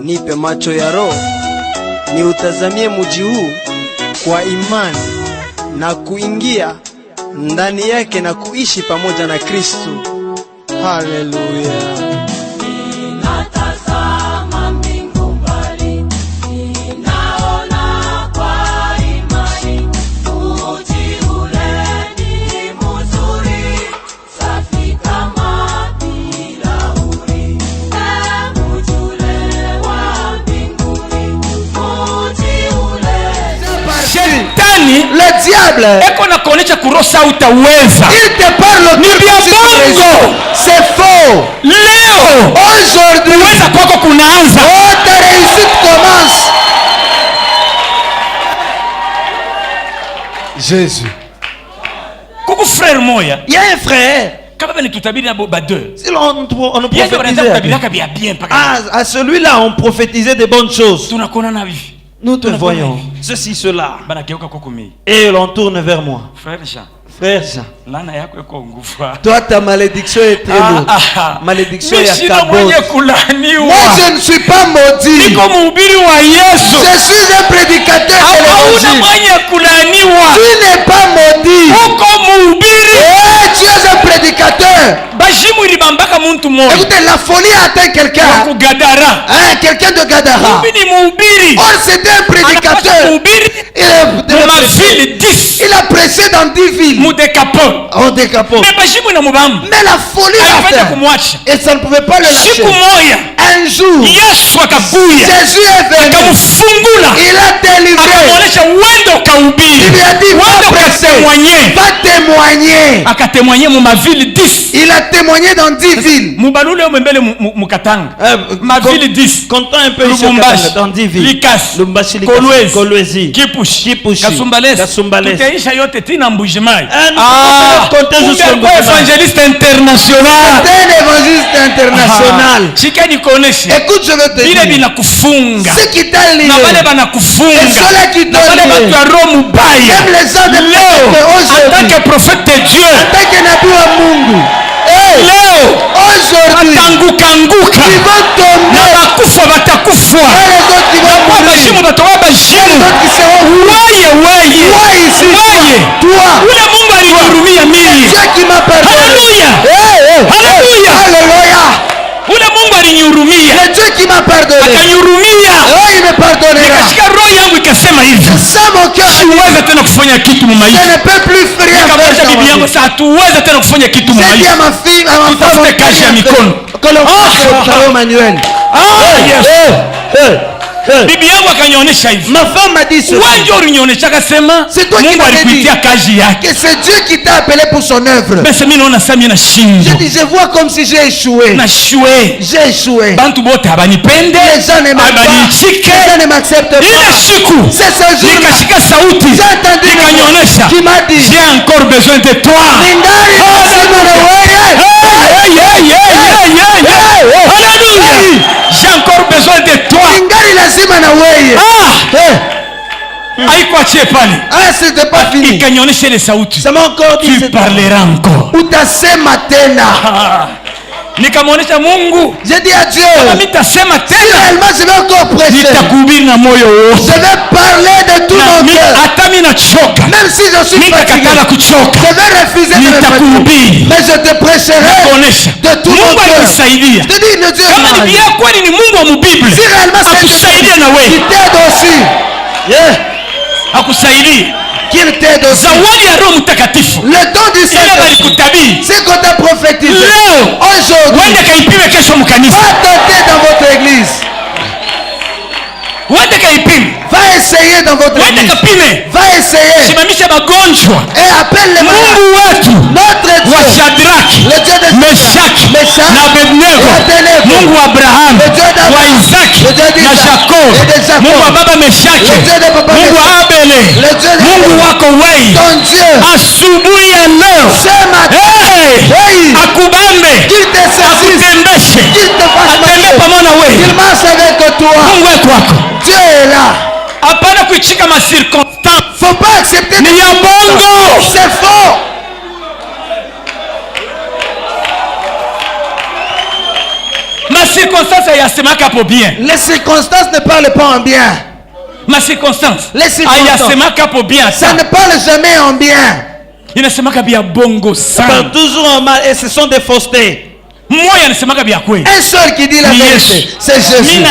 Nipe macho ya roho ni utazamie mji huu kwa imani na kuingia ndani yake na kuishi pamoja na Kristo. Haleluya. Le diable, il te parle de c'est faux. Aujourd'hui, ta réussite commence. Jésus. Coucou frère moya. Il y a un frère. Si on nous prophétisait, à celui-là on prophétisait de bonnes choses. Nous te voyons, ceci, cela. Et l'on tourne vers moi. Frère Jean, toi ta malédiction est très lourde. Malédiction est ta botte. Moi je ne suis pas maudit. Je suis un prédicateur de l'évangile. Tu n'es pas maudit. Tu es un prédicateur. Écoutez, la folie a atteint quelqu'un. Quelqu'un de Gadara. Oh, c'était un prédicateur. Il a prêché dans 10 villes. Oh, Décapot. Mais la folie a atteint. Et ça ne pouvait pas le lâcher. Un jour, Jésus est venu. Il a délivré. Il lui a dit, va prêcher. Va témoigner. Il a témoigné dans 10 villes. Ma ville 10. Comptons un peu ici dans 10 villes. Likas, Kolwezi, Kipushi, Kasumbalès. Évangéliste international. C'est un évangéliste international. Écoute, je veux te dire. Ce qui t'a lié. Et ceux-là qui t'ont lié. Même les hommes de en tant que prophète de Dieu. En tant que Nabi wa Mungu. Aujourd'hui, ils vont tomber. Les autres qui vont mourir. Les autres qui seront mourir. Toi, Dieu qui m'a pardonné. Alléluia. Le Dieu qui m'a pardonné. Il me pardonnera. Ça mon cœur. Je ne peux plus rien faire. C'est dit à ma fille, à ma femme, que l'on fasse au manuel. Ma femme m'a dit cela. C'est toi qui m'as dit que c'est Dieu qui t'a appelé pour son œuvre. Je dis, je vois comme si j'ai échoué. J'ai échoué. Les gens ne m'aiment pas. Les gens ne m'acceptent pas. C'est ce jour-là. J'ai entendu qui m'a dit, j'ai encore besoin de toi. J'ai encore besoin de toi. C'était pas fini. Ça m'a encore dit, tu parleras encore. J'ai dit à Dieu, finalement je vais encore prêcher. Je vais parler de tout mon cœur. Même si je suis fatigué, je vais refuser de me fatiguer. Mais je te prêcherai de tout mon cœur. Je te dis, le Dieu est mari. Si réellement c'est Dieu qui t'aide aussi. Qu'il t'aide aussi. Le don du Saint-Esprit, c'est qu'on t'a prophétisé. Aujourd'hui, va tenter dans votre église. Va essayer dans votre église. Va essayer. Et appelle les malades. Notre Dieu, le Dieu de Meshach, Abednego, Mungu wa Abraham, wa Isaac, na Jacob, Mungu wa baba Meshach, Mungu wa Abele, Mungu wako wewe, asubuhi ya leo, akubambe, akutembeshe, atembee pamoja na wewe. Mungu wetu wako. Dieu est là. Hapana kuichika ma circonstances. Faut pas accepter. Ni ya bongo. C'est faux. circonstances yasemaka hapo bien. Les circonstances ne parlent pas en bien. Ma circonstance. Les circonstances. Ayasemaka hapo bien. Ça ne parle jamais en bien. Inasemaka bia bongo Ça sana. parle toujours en mal et ce sont des faussetés. Moya inasemaka bia kweli. Un seul qui dit la vérité, c'est Jésus.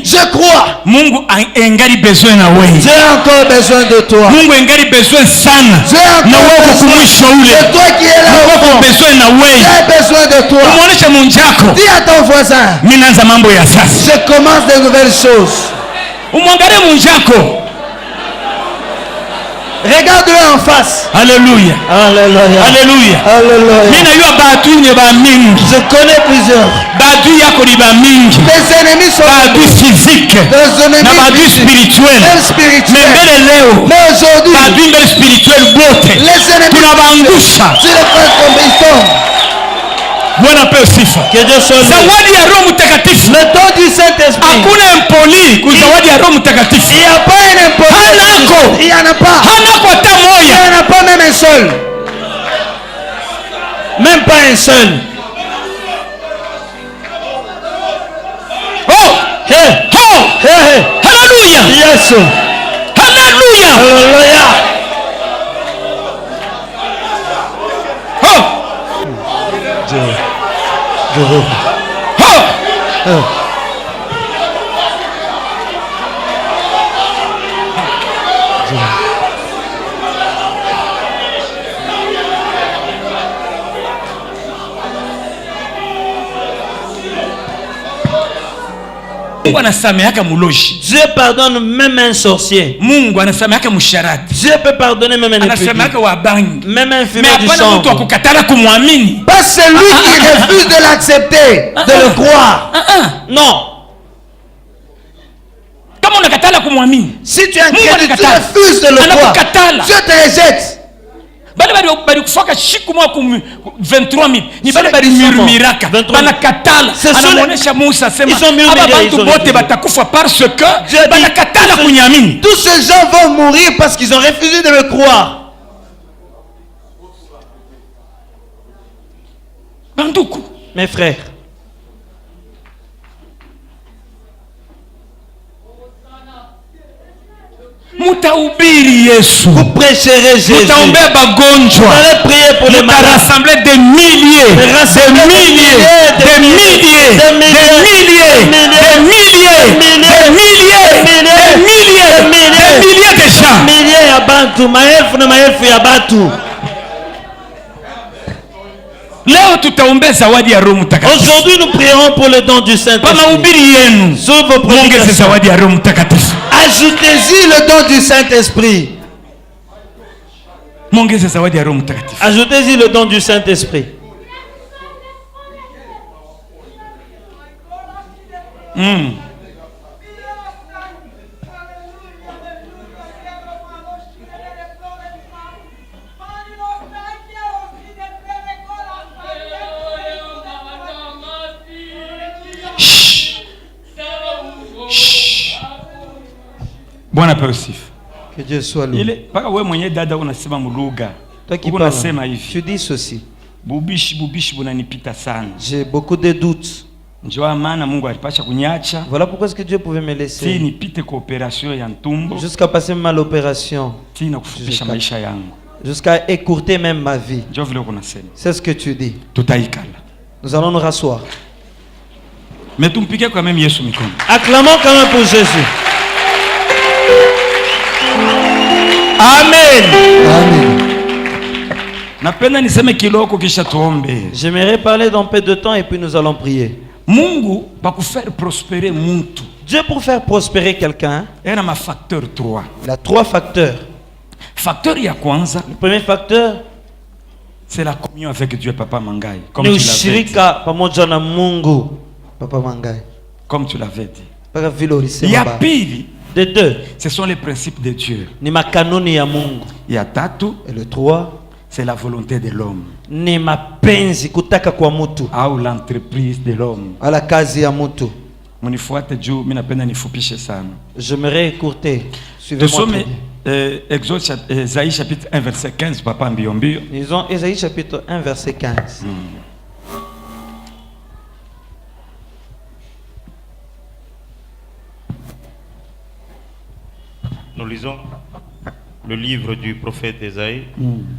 Je crois. Mungu engali besoin na wewe. J'ai encore besoin de toi. Mungu engali besoin sana. J'ai encore besoin de toi qui es là au fond. Besoin na wewe. J'ai besoin de toi. Muoneshe munjako. Dis à ton voisin. Minaanza mambo ya sasa. Je commence de nouvelles choses. Umwangalie munjako. Regarde-le en face. Alléluia. Alléluia. Alléluia. Alléluia. Mina yua batu ni ba mingi. Je connais plusieurs. Batu yako ni ba mingi. Les ennemis sont batu physique. Des ennemis na batu spirituel. Mbele leo. Mais aujourd'hui, batu mbele spirituel bote. Les ennemis tunabaangusha. Tu les fais tomber, ils tombent. Bwana pewe sifa. Zawadi ya Roho Mtakatifu. Le don du Saint-Esprit. Hakuna impoli kuzawadi ya Roho Mtakatifu. Il n'y a pas un impoli. Hanako. Il n'y en a pas. Hanako hata moja. Il n'y en a pas même un seul. Même pas un seul. Oh! Hey! Oh! Hey! Hallelujah! Yes. Hallelujah! Hallelujah! Oh! Mungu anasameheaka muloji. Dieu pardonne même un sorcier. Mungu anasameheaka musharati. Dieu peut pardonner même un anasameheaka wa bangi. Même un fumeur du chanvre. Mais hapana mtu akukatala kumwamini. Pas celui qui refuse de l'accepter, de le croire. Non. Kama unakatala kumwamini. Si tu es incrédule, tu refuses de le croire. Dieu te rejette. Bale bali kufaka shiku mwa 23 ni bale bali murmiraka bana katala anamuonesha Musa sema aba bantu bote batakufa parce que bana katala kunyamini. Tous ces gens vont mourir parce qu'ils ont refusé de me croire. Banduku, mes frères, mutaubiri Yesu. Vous prêcherez Jésus. Mutaombea bagonjwa. Vous allez prier pour les malades. Rassembler des milliers, des milliers, des milliers, des milliers, des milliers, des milliers de gens. Milliers ya bantu, maelfu na maelfu ya batu. Leo tutaombea zawadi ya Roho Mtakatifu. Aujourd'hui nous prierons pour le don du Saint-Esprit. Kwa mahubiri yenu. Sur vos prédications. zawadi ya Roho Mtakatifu. Ajoutez-y le don du Saint-Esprit. Mongeze zawadi ya Roho Mtakatifu. Ajoutez-y le don du Saint-Esprit. Bwana pewe sifa. Que Dieu soit loué. Ile paka wewe mwenyewe dada unasema muluga. Toi qui parles, unasema hivi. tu dis ceci. Bubishi bunanipita sana. J'ai beaucoup de doutes. Njoo maana Mungu alipasha kunyacha. Voilà pourquoi est-ce que Dieu pouvait me laisser. Si nipite kwa operation ya ntumbo. Jusqu'à passer mal l'opération. Si na kufupisha maisha yangu. Jusqu'à écourter même ma vie. Njoo vile unasema. C'est ce que tu dis. Tutaikala. Nous allons nous rasseoir. Mais tumpige quand même Yesu mikono. Acclamons quand même pour Jésus. Amen. Amen. Napenda niseme kiloko kisha tuombe. J'aimerais parler d'un peu de temps et puis nous allons prier. Mungu pa kufaire prospérer muntu. Dieu pour faire prospérer quelqu'un, il y a facteur 3. Il a 3 facteurs. Facteur ya kwanza, le premier facteur, c'est la communion avec Dieu Papa Mangai. Comme tu l'avais dit. Pamoja na Mungu Papa Mangai. Comme tu l'avais dit. Paka vile ulisema. Ya pili, de 2, ce sont les principes de Dieu. Ni makanuni ya Mungu. Ya tatu, et le 3, c'est la volonté de l'homme. Ni mapenzi kutaka kwa mtu. Au l'entreprise de l'homme. Ala kazi ya mtu. Munifuate juu mimi napenda nifupishe sana. J'aimerais écourter. Suivez-moi. Exode Esaïe chapitre 1 verset 15 papa mbio mbio. Disons Esaïe chapitre 1 verset 15. Nous lisons le livre du prophète Ésaïe,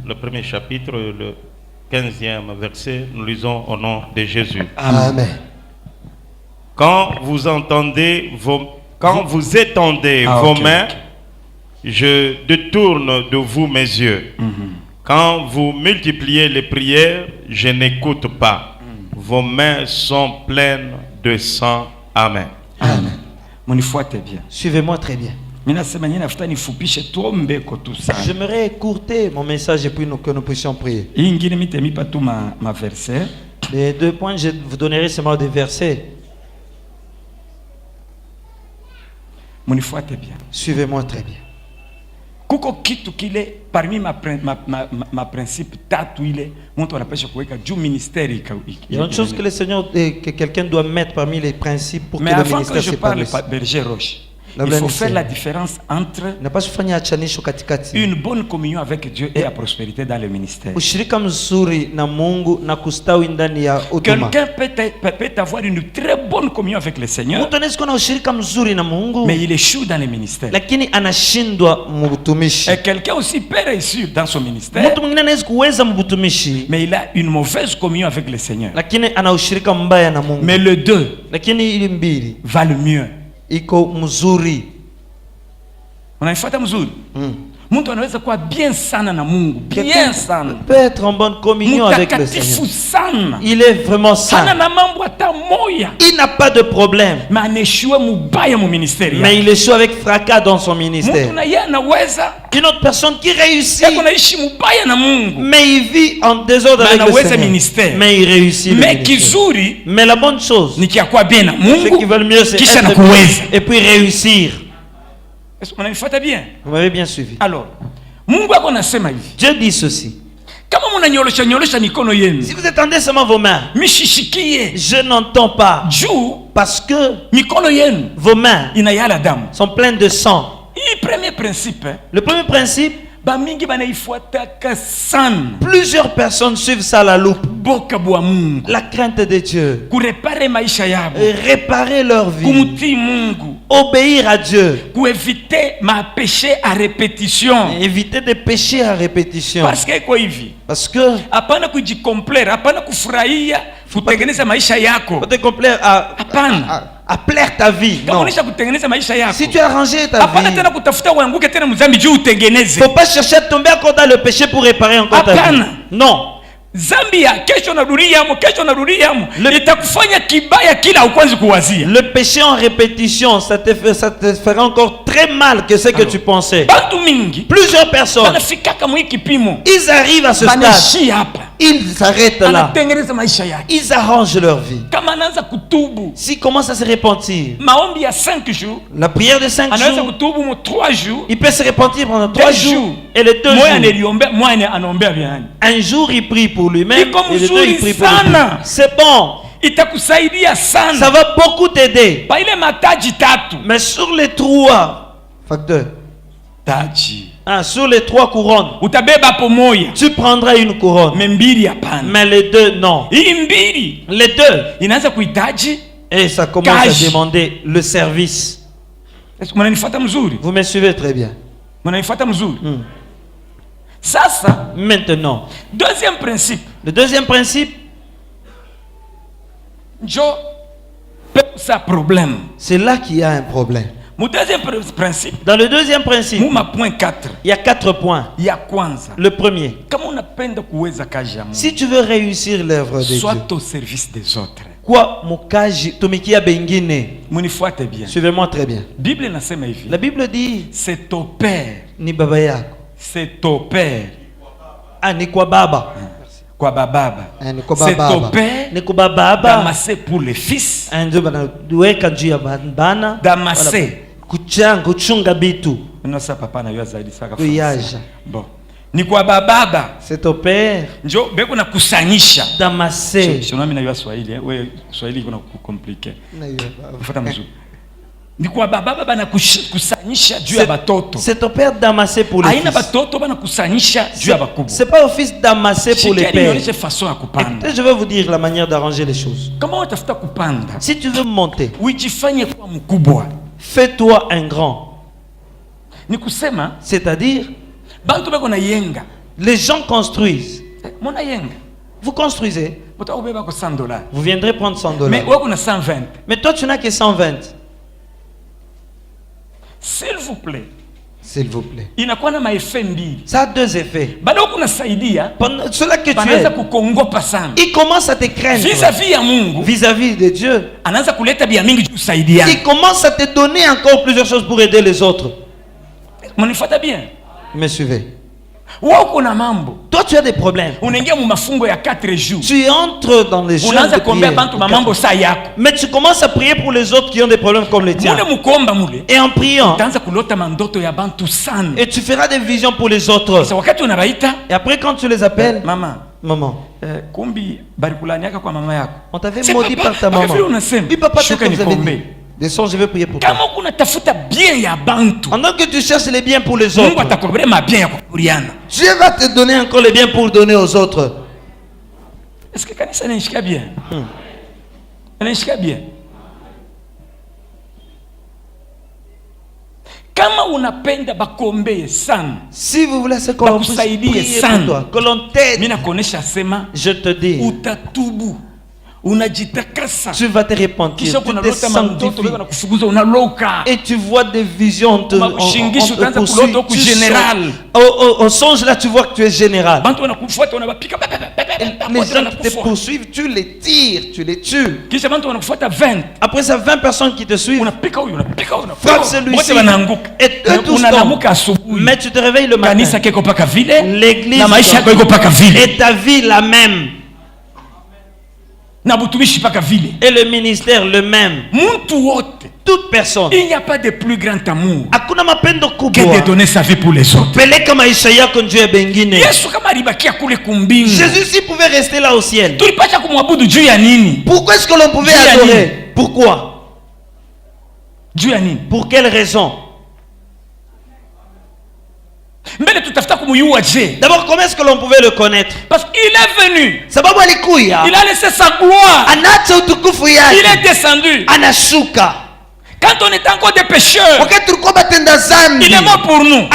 le premier chapitre, le 15e verset. Nous lisons au nom de Jésus. Amen. Quand vous étendez vos mains, je détourne de vous mes yeux. Quand vous multipliez les prières, je n'écoute pas. Vos mains sont pleines de sang. Amen. Amen. Bien. Suivez-moi très bien. J'aimerais écourter mon message et puis que nous puissions prier. Les 2 points, je vous donnerai seulement des versets. Suivez-moi très bien. Parmi ma principe il y a une chose que le Seigneur, que quelqu'un doit mettre parmi les principes pour que le ministère s'épanouisse. Il faut faire la différence entre une bonne communion avec Dieu et la prospérité dans le ministère. Quelqu'un peut avoir une très bonne communion avec le Seigneur, mais il échoue dans le ministère. Et quelqu'un aussi peut réussir dans son ministère, mais il a une mauvaise communion avec le Seigneur. Mais les deux valent mieux. Iko mzuri. Unaifuata mzuri? Mtu anaweza kuwa bien sana na Mungu, bien sana. Peut être en bonne communion avec le Seigneur. Sana. Il est vraiment saint. Hana na mambo hata moya. Il n'a pas de problème. Mais aneshua mubaya mu ministère. Mais il échoue avec fracas dans son ministère. Mtu na yeye anaweza. Une autre personne qui réussit. Anaishi mubaya na Mungu. Mais il vit en désordre avec le Seigneur. Ministère. Mais il réussit. Mais kizuri. Mais la bonne chose. Ni kia kwa bien na Mungu. Ceux qui veulent mieux c'est kisha na kuweza. Et puis réussir. Est-ce qu'on a fait bien? Vous m'avez bien suivi. Alors, Mungu anasema hivi. Dieu dit ceci. Kama mnanyorosha mikono yenu. Si vous étendez seulement vos mains. Mishishikie. Je n'entends pas. Parce que mikono yenu, vos mains inayala damu, sont pleines de sang. Premier principe. Le premier principe. Plusieurs personnes suivent ça à la loupe. La crainte de Dieu. Réparer leur vie. Obéir à Dieu. Éviter ma péché à répétition. Éviter des péchés à répétition. Parce que hapana kujicomplaire, hapana kufurahia kutengeneza maisha yako. Faut te complaire à plaire ta vie. Non. Si tu as arrangé ta vie, faut pas chercher à tomber encore dans le péché pour réparer encore ta vie. Non. Zambia kesho itakufanya kibaya kila ukwanzi kuwazia. Le péché en répétition, ça te fera encore très mal que ce que tu pensais. Plusieurs personnes, ils arrivent à ce stade, ils s'arrêtent là, ils arrangent leur vie. S'ils commencent à se repentir, la prière de 5 jours, il peut se repentir pendant 3 jours et les 2 jours. Un jour il prie pour lui-même et les 2 il prie pour lui. C'est bon. Ça va beaucoup t'aider. Mais sur les 3 facteurs, sur les 3 couronnes, tu prendras une couronne. Mais les 2 non. Les 2, et ça commence à demander le service. Vous me suivez très bien. Maintenant, deuxième principe. Le deuxième principe, c'est là qu'il y a un problème. Dans le deuxième principe, il y a 4 points. Le premier, si tu veux réussir l'œuvre de Dieu, sois au service des autres. Quoi, mukaji tumikia bengine. Munifuate bien. Suivez-moi très bien. La Bible dit, c'est ton père. Ni baba yako. C'est ton père. Ah, ni kwa baba. Kwa baba. C'est ton père. Ni kwa baba. Damasé pour les fils. Damasé. Kuchunga bitu. Non, ça papa na yo zaidi saka. Bon. Ni kwa baba. C'est ton père. Njo beko na kusanyisha. Damasé. Sio mimi na yo Swahili, wewe Swahili kuna compliqué. Fuata mzuri. Ni kwa baba bana kusanyisha juu ya batoto. C'est ton père Damasé pour les fils. Aina batoto bana kusanyisha juu ya bakubwa. C'est pas au fils Damasé pour les pères. Écoutez, je vais vous dire la manière d'arranger les choses. Comment utafuta kupanda? Si tu veux monter, ujifanye kwa mkubwa. Fais-toi un grand. C'est-à-dire, les gens construisent. Vous construisez. Vous viendrez prendre $100. Mais toi, tu n'as que 120. S'il vous plaît. S'il vous plaît. Ça a deux effets. Pendant cela que tu es, il commence à te craindre vis-à-vis de Dieu. Il commence à te donner encore plusieurs choses pour aider les autres. Me suivez. Toi, tu as des problèmes. Tu entres dans les jeûnes de prière. Mais tu commences à prier pour les autres qui ont des problèmes comme les tiens. Et en priant, et tu feras des visions pour les autres. Et après, quand tu les appelles, maman, on t'avait maudit par ta maman. Oui, papa, c'est que vous avez dit. Descends, je vais prier pour toi. Pendant que tu cherches les biens pour les autres, Dieu va te donner encore les biens pour donner aux autres. Est-ce que ça n'est pas bien? Bien. Si vous voulez ce qu'on puisse prier pour toi, que l'on t'aide, je te dis, tu vas te repentir, tu te sanctifies et tu vois des visions au songe là tu vois que tu es général. Les gens qui te poursuivent, tu les tires, tu les tues. Après ça, 20 personnes qui te suivent, frappe celui-ci et eux tous tombent. Mais tu te réveilles le matin, l'église et ta vie la même. Et le ministère le même. Toute personne. Il n'y a pas de plus grand amour que de donner sa vie pour les autres. Jésus s'il pouvait rester là au ciel, pourquoi est-ce que l'on pouvait adorer? Pourquoi? Pour quelle raison? D'abord, comment est-ce que l'on pouvait le connaître? Parce qu'il est venu. Il a laissé sa gloire. Il est descendu. Quand on était encore des pécheurs, il est mort pour nous.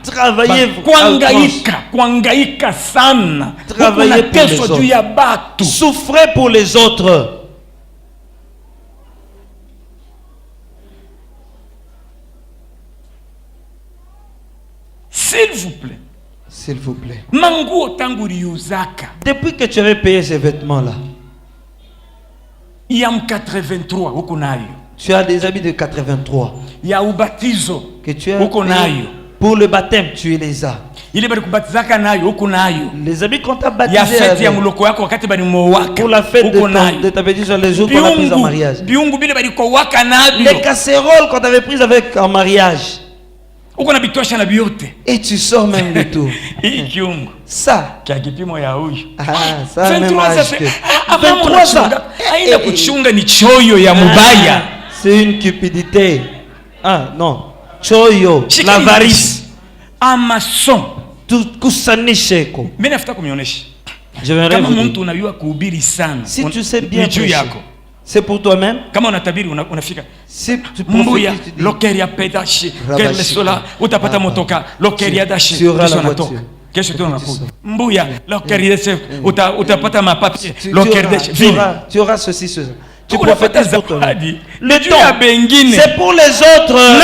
Travaillez pour les autres. Souffrez pour les autres. S'il vous plaît. S'il vous plaît. Depuis que tu avais payé ces vêtements-là, tu as des habits de 83. Que tu as pour le baptême, tu les as. Les habits qu'on t'a baptisés avec. Pour la fête de ta petite soeur, les jours qu'on a pris en mariage. Les casseroles qu'on t'avait prises avec en mariage. Et tu sors même de tout. Ça. Ça même âge que 23 ans. C'est une cupidité. Ah non. Choyo. L'avarice. Amason. Kusanisheko. Je vais vous si tu sais bien prêcher, c'est pour toi-même. Si tu profites, tu auras la voiture. Tu auras ceci, ceci. Tu prophétises pour toi. Le don, c'est pour les autres. Et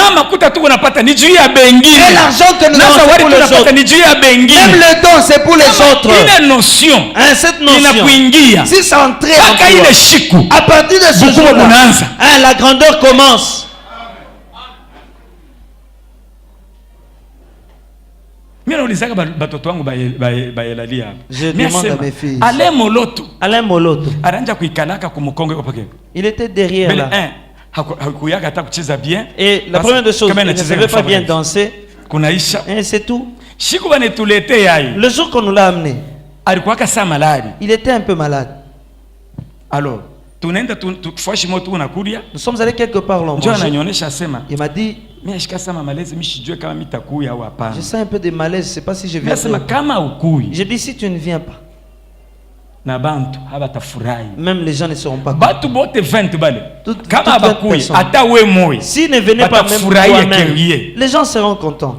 l'argent que nous avons, c'est pour les autres. Même le don, c'est pour les autres. Cette notion, si ça entre en toi, à partir de ce jour-là, la grandeur commence. Je demande à mes filles. Alain Moloto. Il était derrière là. Et la première des choses, il ne savait pas bien danser. Et c'est tout. Le jour qu'on nous l'a amené, il était un peu malade. Alors, nous sommes allés quelque part l'on il m'a dit, je sens un peu de malaise, je ne sais pas si je viens. J'ai dit, si tu ne viens pas, Même les gens ne seront pas contents. S'ils ne venaient pas même toi-même, les gens seront contents.